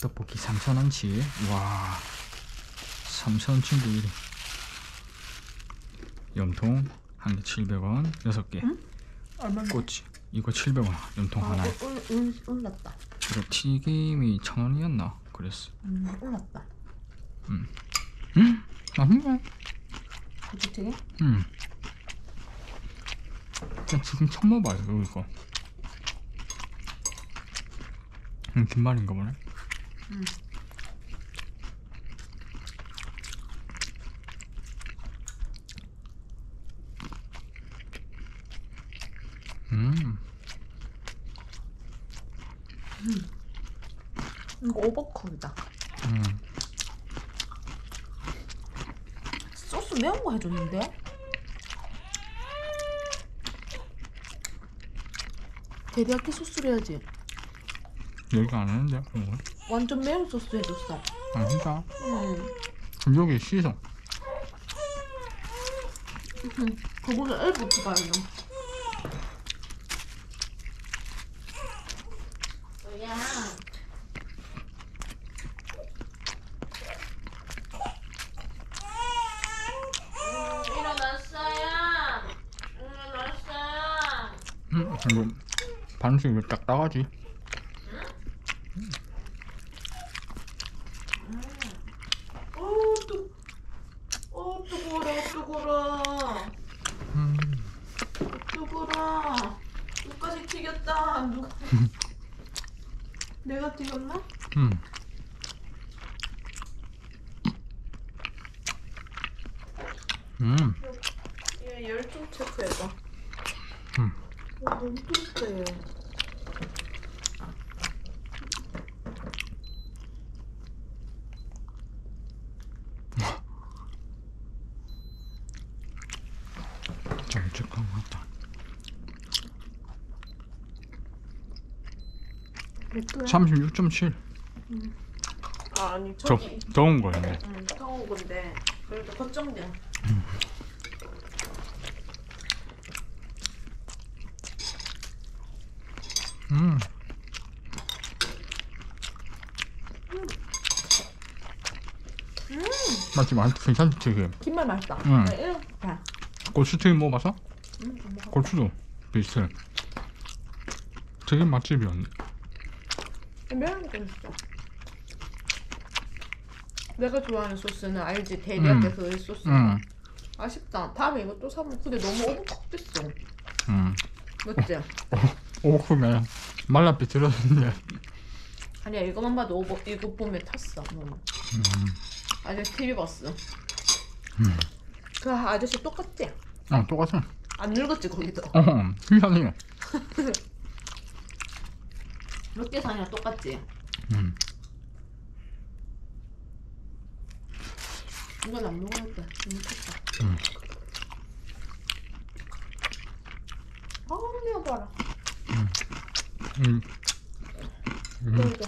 떡볶이 3,000원치. 와, 3,000원치인데 이래. 염통 한 개 700원, 6개. 응? 얼마? 꼬치 이거 700원, 염통 하나에. 올랐다. 그리고 튀김이 1,000원이었나 그랬어. 올랐다. 맛있네. 고추튀김? 나 지금 처음 먹어봐요 이거. 김말인가 보네. 이거 오버쿡이다. 소스 매운 거 해줬는데? 데리야끼 소스를 해야지. 여기가 안 했는데 이거. 완전 매운 소스 해줬어. 아 진짜? 그럼 여기 씻어. 그거는 엘부터 봐요. 야. 일어났어요. 이거 반씩 이거 딱 따가지. 뜨거라. 누가지 튀겼다. 누가? 내가 튀겼나? 얘 열 좀 체크해봐. 너무 뜨겁대. 잘 체크한 것 같다. 몇 도야? 36.7. 아니 저기 더운 거였네. 더운 건데 그래도 걱정돼. 맞지? 괜찮지 튀김. 김말 맛있다. 응. 야. 고추튀김 먹어봤어? 안 먹어. 고추도 비슷해. 되게 맛집이었네. 매운 거 있어. 내가 좋아하는 소스는 알지? 데리야끼 그 소스. 아쉽다. 다음에 이거 또 사면. 근데 너무 오버쿡 됐어. 맞지? 오버쿠면 말라 비틀어졌네. 아니야, 이거만 봐도 이거 보면 탔어. 아저씨 TV 봤어. 그 아저씨 똑같지? 똑같아. 안 늙었지 거기도. 희한해. 롯데상이랑 똑같지? 이건 안 먹어야겠다. 너무 탔다. 아, 매워 봐라. 음. 그러게.